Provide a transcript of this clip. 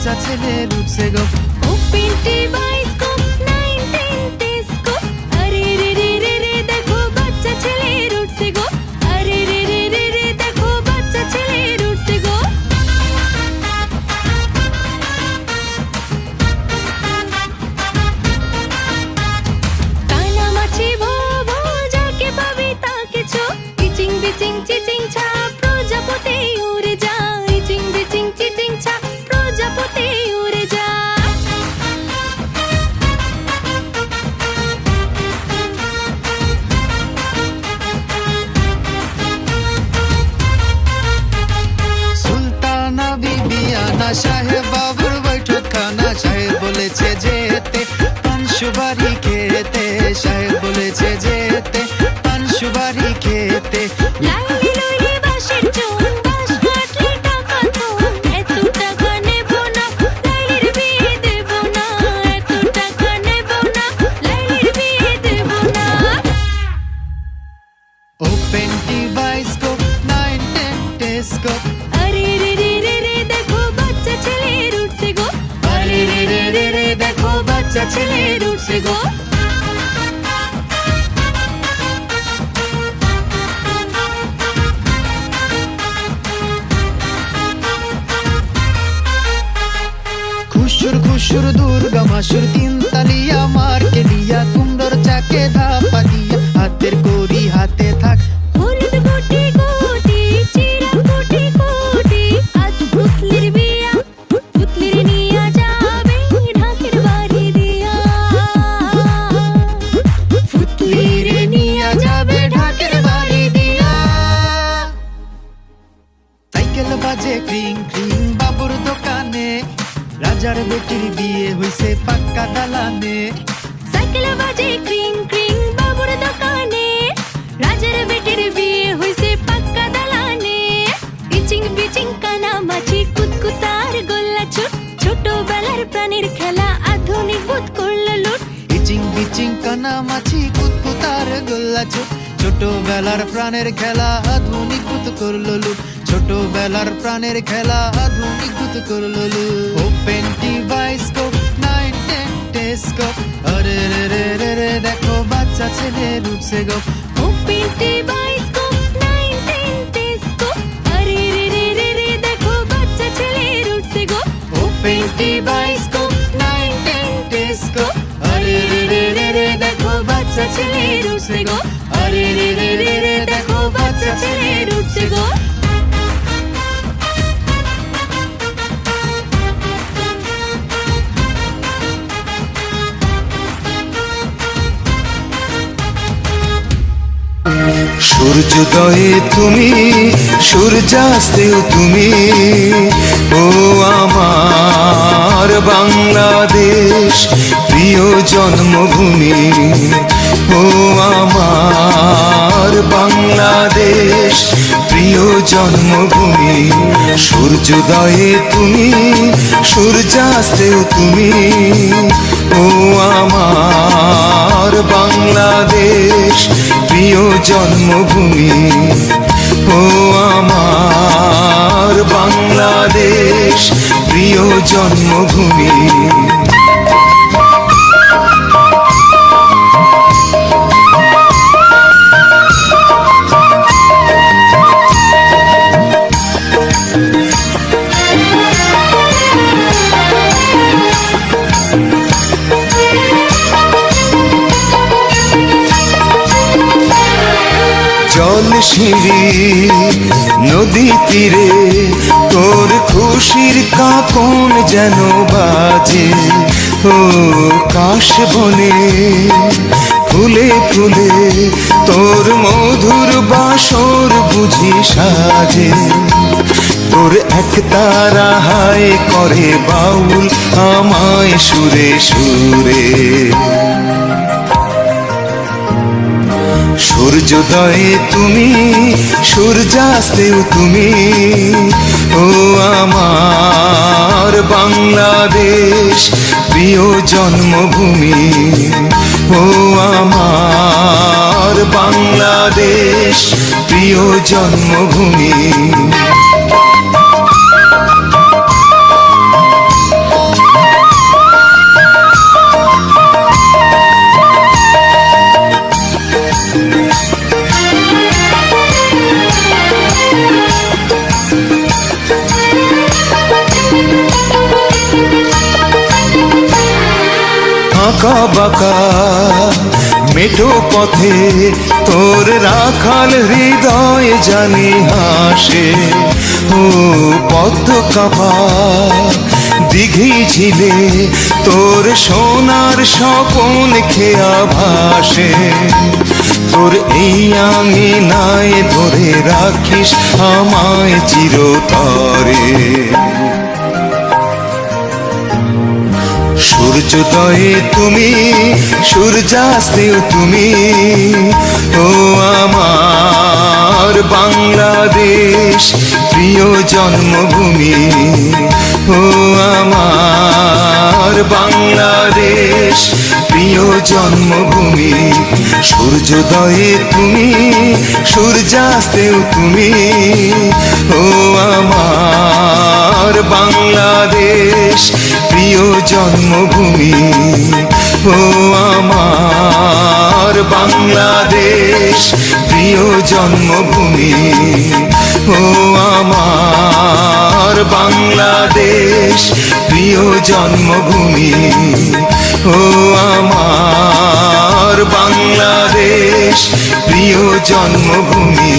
বাচ্চা ছেলের উঠছে গো। ওপেন টেলিস্কোপ 9 10 টেলিস্কোপ, আরে রে রে রে রে দেখো বাচ্চা ছেলের উঠছে গো, আরে রে রে রে রে দেখো বাচ্চা ছেলের উঠছে গো। কানামাছি ভো ভো যাকে পাবে তাকে ছো, ইচিং বিচিং চিচিং ছা প্রজাপতি উড়ে যায়, ইচিং বিচিং চিচিং ছা প্রজাপতি উড়ে যায়। সুলতানা বিবিয়ানা সাহেব বাবুর বৈঠকখানা, সাহেব বলেছে যেতে পান সুপারি খেতে, সাহেব বলেছে যেতে পান সুপারি খেতে। লাইলি লইলি বাঁশের চোন, বাঁশ কাটলে টাকা থোন, এত টাকা নেব না লাইলির বিয়ে দেব না, এত টাকা নেব না লাইলির বিয়ে দেব না। ওপেন টেলিস্কোপ 9 10 টেলিস্কোপ, আরে রে রে রে রে দেখো বাচ্চা ছেলের উঠছে গো, আরে রে রে রে রে দেখো বাচ্চা ছেলের উঠছে গো। খুশুর খুশুর দুর্গা মাসুর 3 তালিয়া মারকে লিয়া, কুমড়োর চাকে ধাপা দিয়া, হাতের কড়ি হাতে থাক। হলুদ কোটি কোটি চিরা কোটি কোটি, আজ পুতলির বিয়া, পুতলির নিয়া যাবে ঢাকের বাড়ি দিয়া, পুতলির নিয়া যাবে ঢাকের বাড়ি দিয়া। সাইকেল বাজে ক্রিং ক্রিং বাবুর দোকানে, রাজার বেটির বিয়ে হইছে পাক্কা দালানে। সাইকেল বাজে ক্রিং ক্রিং বাবুর দোকানে, রাজার বেটির বিয়ে হইছে পাক্কা দালানে। ইচিং বিচিং কানামাছি কুতকুতার গোল্লা ছুট, ছোটবেলার প্রাণীর খেলা আধুনিক বোধ করল লুট। ইচিং বিচিং কানামাছি কুতকুতার গোল্লা ছুট, ছোটবেলার প্রাণের খেলা আধুনিক ভূত করলো লুট, ছোটবেলার প্রাণের খেলা আধুনিক ভূত করলো লুট। ওপেন টেলিস্কোপ 9 10 টেলিস্কোপ, আরে রে রে রে রে দেখো বাচ্চা ছেলের উঠছে গো। ওপেন টেলিস্কোপ 9 10 টেলিস্কোপ, আরে রে রে রে রে দেখো বাচ্চা ছেলের উঠছে গো। ওপেন টেলিস্কোপ 9 10 টেলিস্কোপ, আরে রে রে রে রে দেখো বাচ্চা ছেলের উঠছে গো, আরে রে রে রে রে দেখো বাচ্চা ছেলের উঠছে গো। সূর্যোদয়ে তুমি, সূর্যাস্তেও তুমি, ও আমার বাংলাদেশ প্রিয় জন্মভূমি, ও আমার বাংলাদেশ প্রিয় জন্মভূমি। সূর্যোদয়ে তুমি, সূর্যাস্তেও তুমি, ও আমার বাংলাদেশ প্রিয় জন্মভূমি, ও আমার বাংলাদেশ প্রিয় জন্মভূমি। জল সিঁড়ি নদী তীরে তোর খুশির কাকন যেন বাজে, ও কাশ বনে ফুলে ফুলে তোর মধুর বাসর বুঝি সাজে। তোর এক তারা হায় করে বাউল আমায় সুরে সুরে। সূর্যোদয়ে তুমি, সূর্যাস্তেও তুমি, ও আমার বাংলাদেশ প্রিয় জন্মভূমি, ও আমার বাংলাদেশ প্রিয় জন্মভূমি। আঁকা বাঁকা মেঠো পথে তোর রাখাল হৃদয় জানি হাসে। ও পদ্ম কাপা দিঘি ঝিলে তোর সোনার স্বপন খেয়া ভাসে। তোর এই আঙিনায় ধরে রাখিস আমায় চিরতরে। সূর্যোদয়ে তুমি, সূর্যাস্তেও তুমি, ও আমার বাংলাদেশ প্রিয় জন্মভূমি। ও আমার বাংলাদেশ প্রিয় জন্মভূমি। সূর্যোদয়ে তুমি, সূর্যাস্তেও তুমি, ও আমার বাংলাদেশ প্রিয় জন্মভূমি। ও আমার বাংলাদেশ প্রিয় জন্মভূমি। ও আমার বাংলাদেশ প্রিয় জন্মভূমি। ও আমার বাংলাদেশ প্রিয় জন্মভূমি।